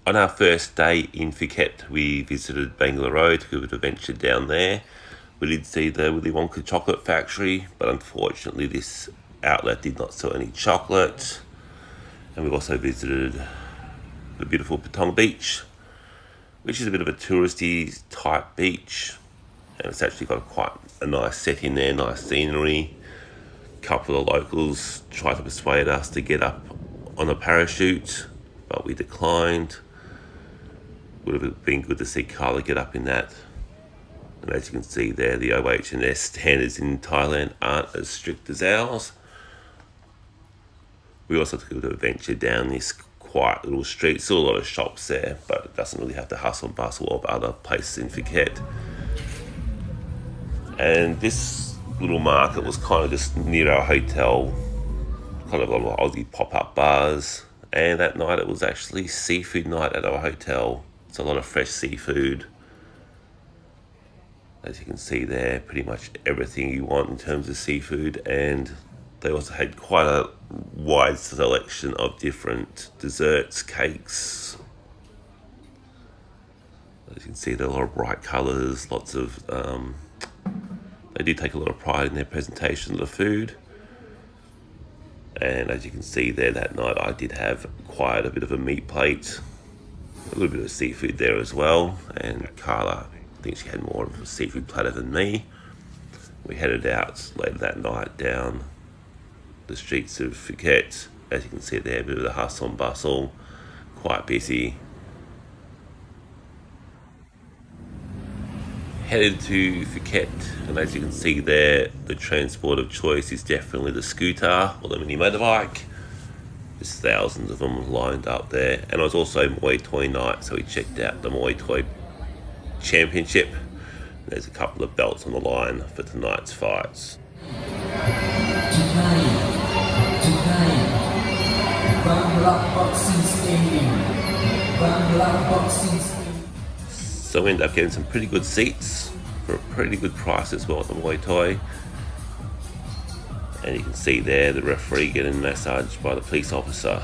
On our first day in Phuket, we visited Bangla Road, took a bit of adventure down there. We did see the Willy Wonka chocolate factory, but unfortunately this outlet did not sell any chocolate. And we also visited the beautiful Patong Beach, which is a bit of a touristy type beach. And it's actually got quite a nice setting there, nice scenery. A couple of locals tried to persuade us to get up on a parachute, but we declined. Would have been good to see Carla get up in that. And as you can see there, the OH&S standards in Thailand aren't as strict as ours. We also took a bit of adventure down this quiet little street. Still a lot of shops there, but it doesn't really have the hustle and bustle of other places in Phuket. And this little market was kind of just near our hotel, kind of a lot of Aussie pop-up bars. And that night it was actually seafood night at our hotel. It's a lot of fresh seafood. As you can see there, pretty much everything you want in terms of seafood, and they also had quite a wide selection of different desserts, cakes. As you can see, there are a lot of bright colours, lots of... they do take a lot of pride in their presentation of the food. And as you can see there, that night I did have quite a bit of a meat plate, a little bit of seafood there as well, and Carla, I think she had more of a seafood platter than me. We headed out later that night down the streets of Phuket. As you can see there, a bit of the hustle and bustle, quite busy. Headed to Phuket, and as you can see there, the transport of choice is definitely the scooter or the mini motorbike. There's thousands of them lined up there, and it was also Muay Thai night, so we checked out the Muay Thai Championship. There's a couple of belts on the line for tonight's fights. So we ended up getting some pretty good seats for a pretty good price as well at the Muay Thai. And you can see there the referee getting massaged by the police officer.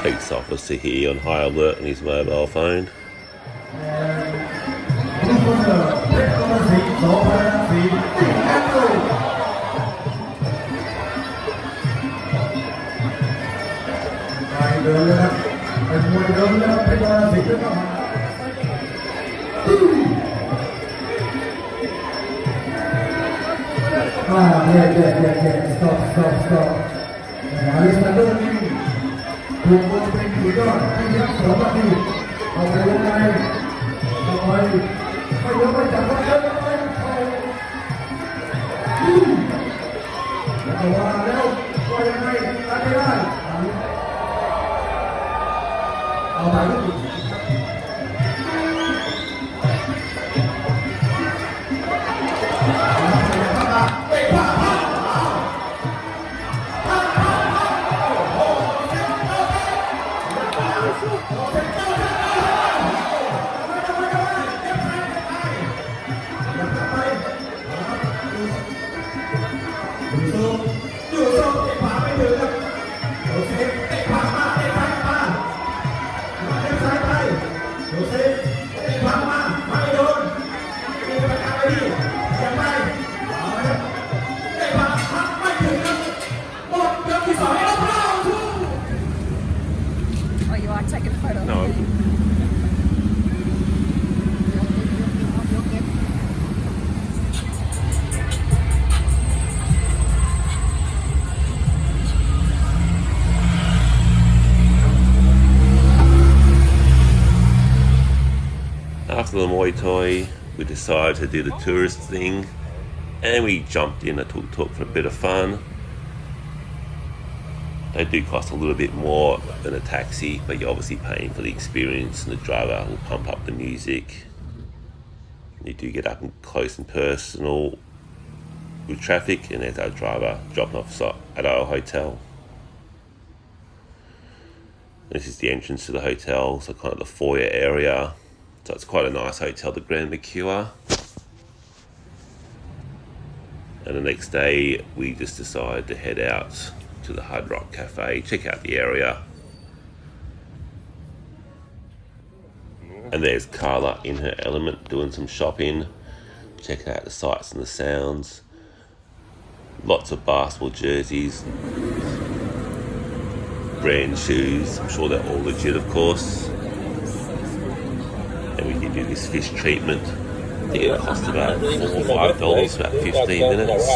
Police officer here on high alert on his mobile phone. After the Muay Thai, we decided to do the tourist thing, and we jumped in a tuk-tuk for a bit of fun. They do cost a little bit more than a taxi, but you're obviously paying for the experience, and the driver will pump up the music. You do get up and close and personal with traffic, and there's our driver dropping off at our hotel. This is the entrance to the hotel, so kind of the foyer area. So it's quite a nice hotel, the Grand Mercure. And the next day, we just decided to head out to the Hard Rock Cafe, check out the area. And there's Carla in her element doing some shopping, checking out the sights and the sounds. Lots of basketball jerseys, brand shoes, I'm sure they're all legit of course. And we did do this fish treatment. I think it cost about $4 or $5 for about 15 minutes.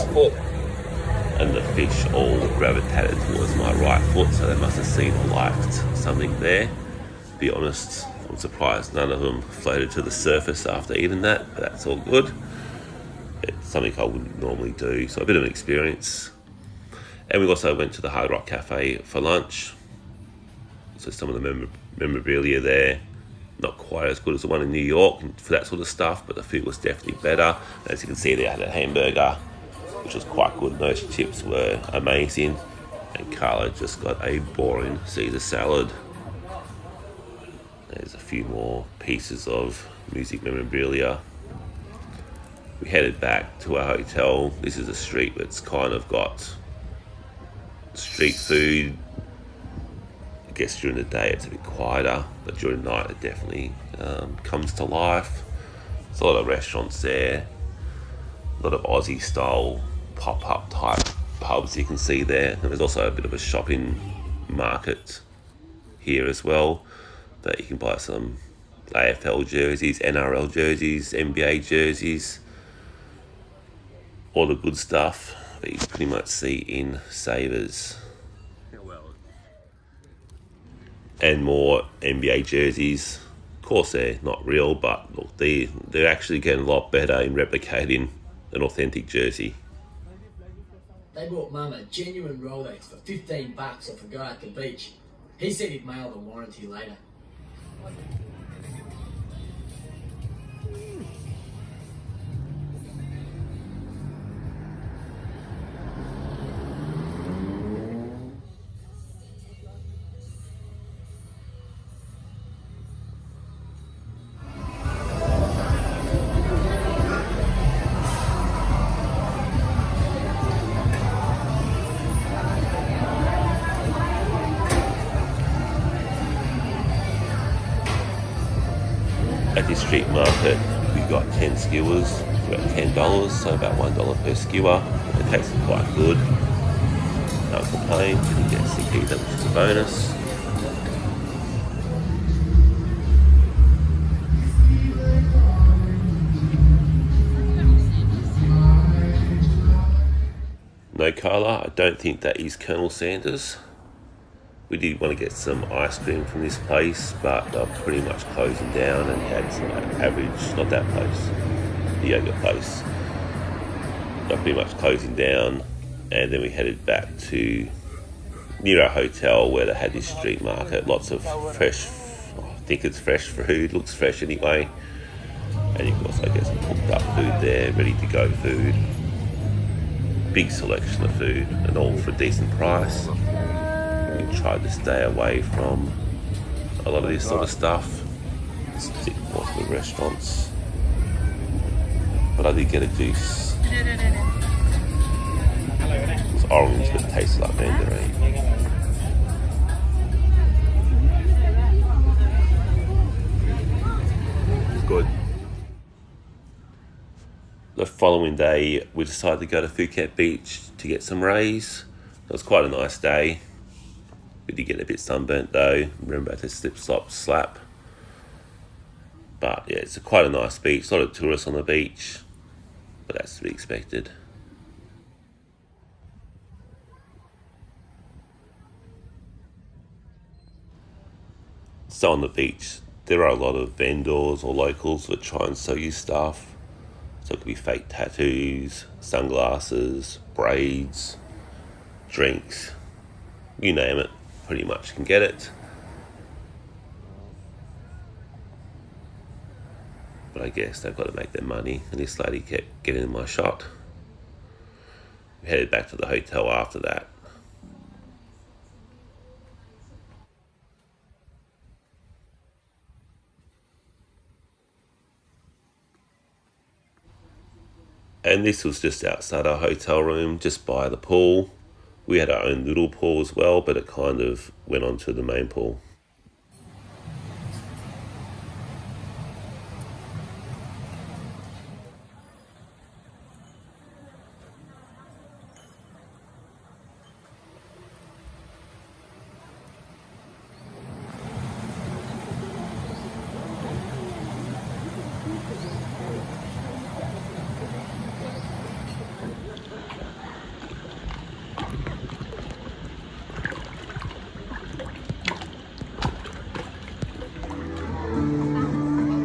And the fish all gravitated towards my right foot, so they must have seen or liked something there. To be honest, I'm surprised none of them floated to the surface after eating that, but that's all good. It's something I wouldn't normally do, so a bit of an experience. And we also went to the Hard Rock Cafe for lunch. So some of the memorabilia there, not quite as good as the one in New York for that sort of stuff, but the food was definitely better. As you can see, they had a hamburger, which was quite good. Those chips were amazing. And Carla just got a boring Caesar salad. There's a few more pieces of music memorabilia. We headed back to our hotel. This is a street that's kind of got street food. I guess during the day it's a bit quieter, but during the night it definitely comes to life. There's a lot of restaurants there, a lot of Aussie style pop-up type pubs you can see there. And there's also a bit of a shopping market here as well, that you can buy some AFL jerseys, NRL jerseys, NBA jerseys, all the good stuff that you pretty much see in Savers. And more NBA jerseys. Of course they're not real, but look, they're actually getting a lot better in replicating an authentic jersey. They brought Mum a genuine Rolex for $15 off a guy at the beach. He said he'd mail the warranty later. At this street market, we got 10 skewers for about $10, so about $1 per skewer. It tasted quite good. Can't complain, didn't get sick either, which is a bonus. No, Carla, I don't think that is Colonel Sanders. We did want to get some ice cream from this place, but they're pretty much closing down, and had some average, not that place, the yogurt place. They're pretty much closing down, and then we headed back to near our hotel where they had this street market, lots of fresh, I think it's fresh food, looks fresh anyway. And you can also get some cooked up food there, ready to go food. Big selection of food, and all for a decent price. We tried to stay away from a lot of this sort of stuff, stick more to the restaurants. But I did get a juice. It was orange, but it tasted like mandarin. It's good. The following day, we decided to go to Phuket Beach to get some rays. It was quite a nice day. We did get a bit sunburnt though. Remember to slip, slop, slap. But yeah, it's quite a nice beach. A lot of tourists on the beach, but that's to be expected. So on the beach, there are a lot of vendors or locals that try and sell you stuff. So it could be fake tattoos, sunglasses, braids, drinks, you name it, pretty much can get it. But I guess they've got to make their money, and this lady kept getting in my shot. We headed back to the hotel after that. And this was just outside our hotel room, just by the pool. We had our own little pool as well, but it kind of went onto the main pool.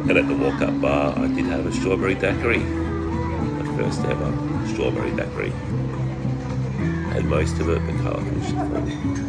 And at the walk-up bar, I did have a strawberry daiquiri. My first ever strawberry daiquiri. Had most of it, but Carla finished it for me.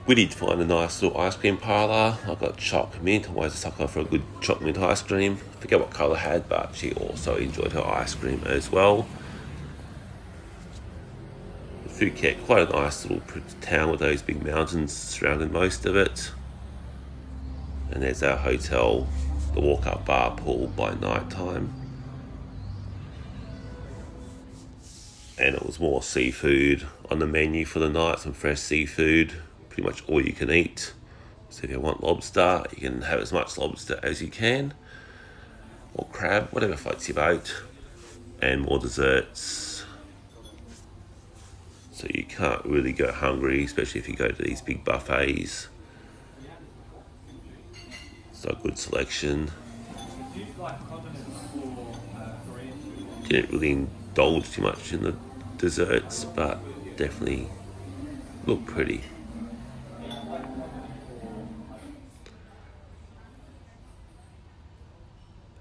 We did find a nice little ice cream parlour. I got choc mint. I'm always a sucker for a good choc mint ice cream. Forget what Carla had, but she also enjoyed her ice cream as well. Phuket, quite a nice little town with those big mountains surrounding most of it. And there's our hotel, the walk-up bar, pool by night time. And it was more seafood on the menu for the night, some fresh seafood. Pretty much all you can eat. So if you want lobster, you can have as much lobster as you can, or crab, whatever floats your boat, and more desserts. So you can't really go hungry, especially if you go to these big buffets. So good selection. Didn't really indulge too much in the desserts, but definitely look pretty.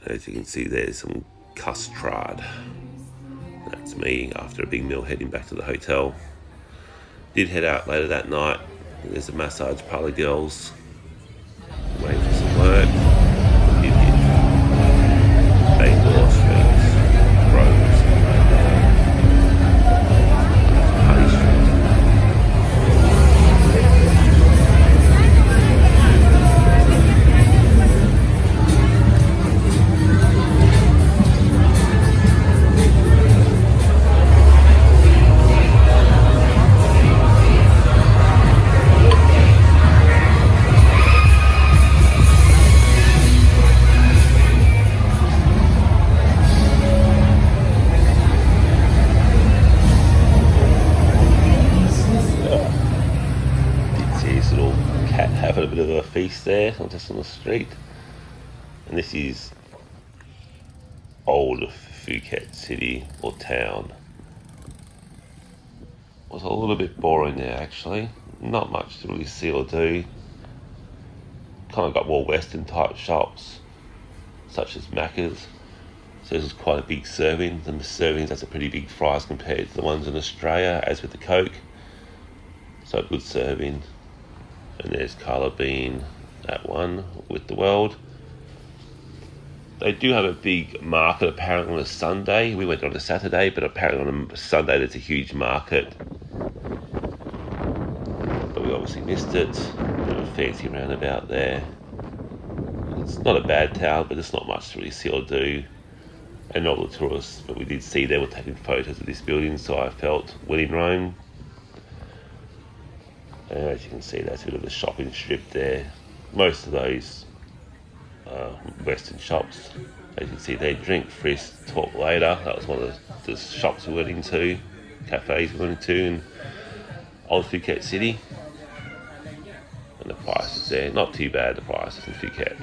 As you can see, there's some custard. That's me after a big meal heading back to the hotel. Did head out later that night. There's a massage parlour girls waiting for some work. Did hit Bangalore Street, Rose, Party Street. Having a bit of a feast there, just on the street. And this is old Phuket city or town. Was a little bit boring there actually. Not much to really see or do. Kind of got more Western type shops, such as Macca's. So this is quite a big serving. The servings, that's a pretty big fries compared to the ones in Australia, as with the Coke. So a good serving. And there's Carla being at one with the world. They do have a big market apparently on a Sunday. We went on a Saturday, but apparently on a Sunday there's a huge market. But we obviously missed it. Bit of a fancy roundabout there. It's not a bad town, but there's not much to really see or do. And not the tourists, but we did see they were taking photos of this building, so I felt when in Rome. And as you can see, that's a bit of a shopping strip there. Most of those Western shops, as you can see, they drink first, talk later. That was one of the shops we went into, cafes we went into in Old Phuket City. And the prices there, not too bad, the prices in Phuket.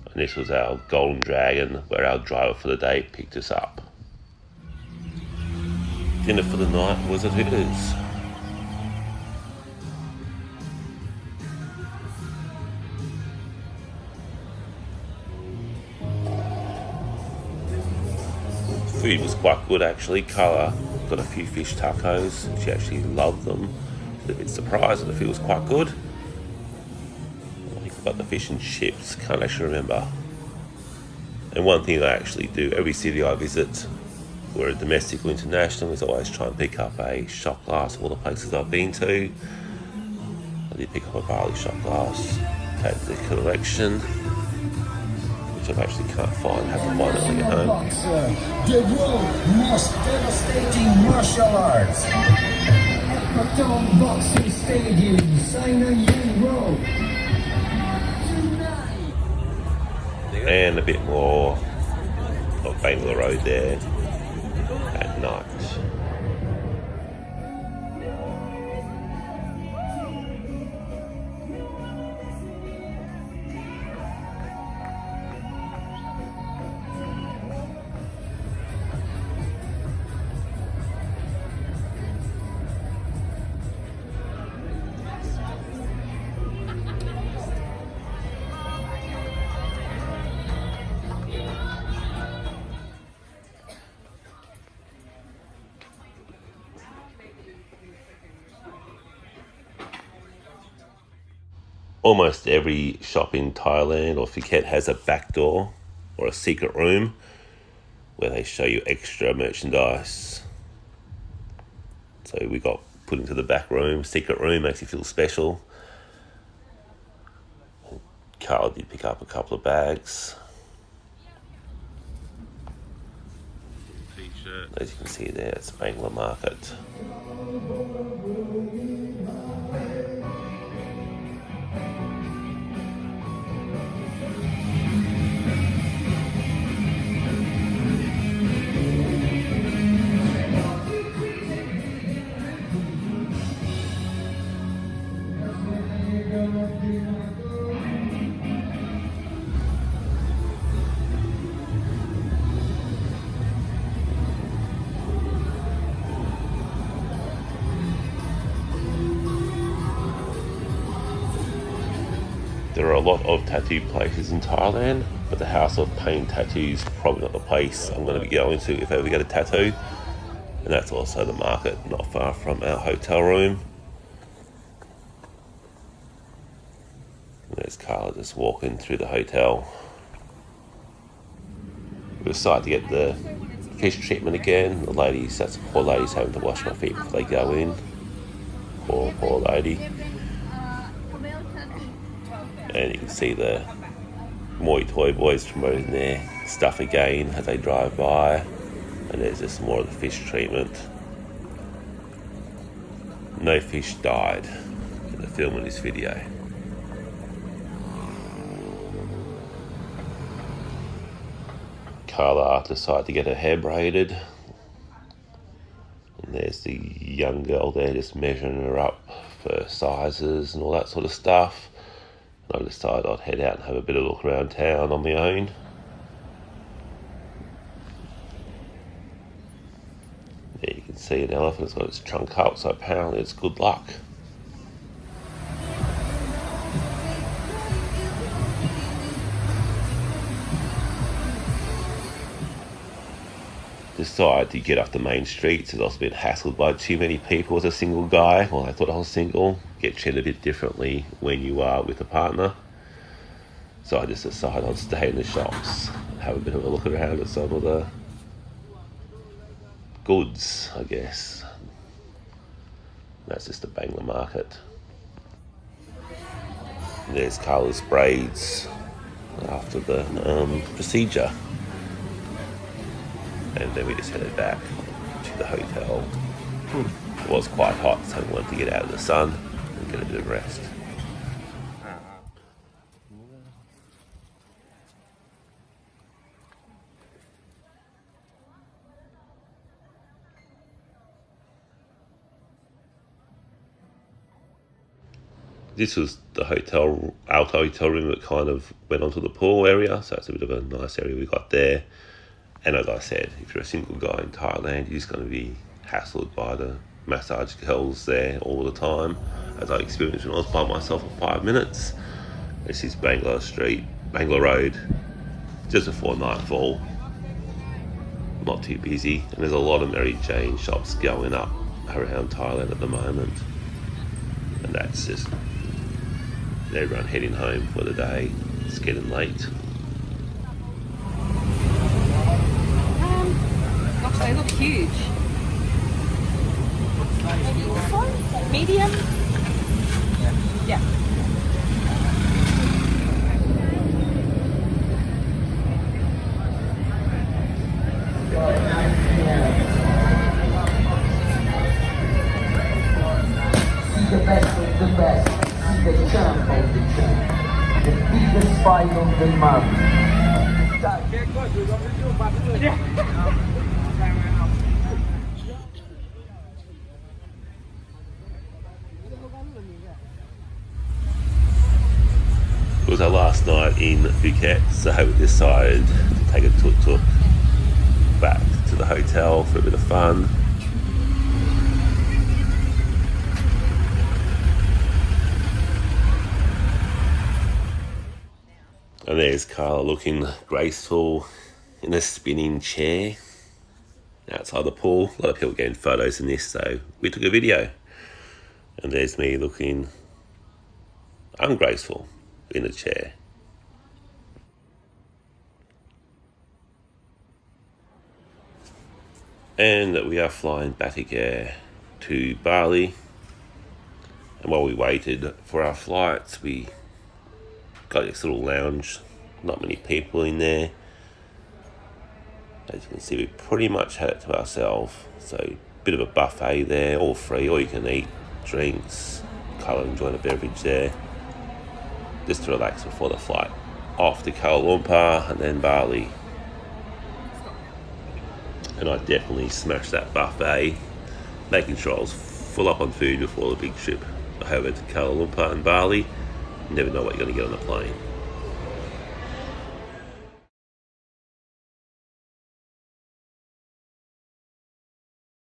And this was our Golden Dragon, where our driver for the day picked us up. Dinner for the night was at Hooters. Food was quite good actually. Carla got a few fish tacos. She actually loved them. She was a bit surprised that the food was quite good. I think I got the fish and chips. Can't actually remember. And one thing I actually do every city I visit, whether domestic or international, is always try and pick up a shot glass of all the places I've been to. I did pick up a barley shot glass. Had the collection, which I actually can't find. I have to find it when I get home. Boxer, the world's most devastating martial arts. Ekpaton Boxing Stadium, Sainan Road. And a bit more of Bangla Road there at night. Almost every shop in Thailand or Phuket has a back door or a secret room where they show you extra merchandise. So we got put into the back room. Secret room makes you feel special. Carl did pick up a couple of bags. T-shirt. As you can see there, it's Bangla Market. There are a lot of tattoo places in Thailand, but the House of Pain Tattoos is probably not the place I'm going to be going to if I ever get a tattoo. And that's also the market, not far from our hotel room. And there's Carla just walking through the hotel. We decided to get the fish treatment again. The ladies, that's poor ladies having to wash my feet before they go in. Poor lady. And you can see the Muay Thai boys promoting their stuff again as they drive by. And there's just more of the fish treatment. No fish died in the filming this video. Carla decided to get her hair braided. And there's the young girl there just measuring her up for sizes and all that sort of stuff. I decided I'd head out and have a bit of a look around town on my own. There you can see an elephant, it's got its trunk up, so apparently it's good luck. Decided to get off the main streets as I was being hassled by too many people as a single guy. Well, I thought I was single. Get treated a bit differently when you are with a partner. So I just decided I'd stay in the shops, have a bit of a look around at some of the goods, I guess. That's just the Bangla market. And there's Carla's braids after the procedure. and then we just headed back to the hotel. It was quite hot, so we wanted to get out of the sun and get a bit of rest. This was our hotel room that kind of went onto the pool area, so it's a bit of a nice area we got there. And as I said, if you're a single guy in Thailand, you're just going to be hassled by the massage girls there all the time, as I experienced when I was by myself for 5 minutes. This is Bangla Road, just before nightfall. Not too busy, and there's a lot of Mary Jane shops going up around Thailand at the moment. And that's just everyone heading home for the day. It's getting late. Gosh, they look huge. Maybe this one? Medium? Yeah. See the best of the best. See the champ of the champ. The biggest fight of the month. It was our last night in Phuket, so we decided to take a tuk-tuk back to the hotel for a bit of fun. And there's Carla looking graceful in a spinning chair outside the pool. A lot of people getting photos in this, so we took a video. And there's me looking ungraceful in a chair. And we are flying back again to Bali. And while we waited for our flights, we got this little lounge, not many people in there. As you can see, we pretty much had it to ourselves. So a bit of a buffet there, all free, all you can eat, drinks, Carla enjoying a beverage there, just to relax before the flight off to Kuala Lumpur and then Bali. And I definitely smashed that buffet, making sure I was full up on food before the big trip over to Kuala Lumpur and Bali. You never know what you're going to get on the plane.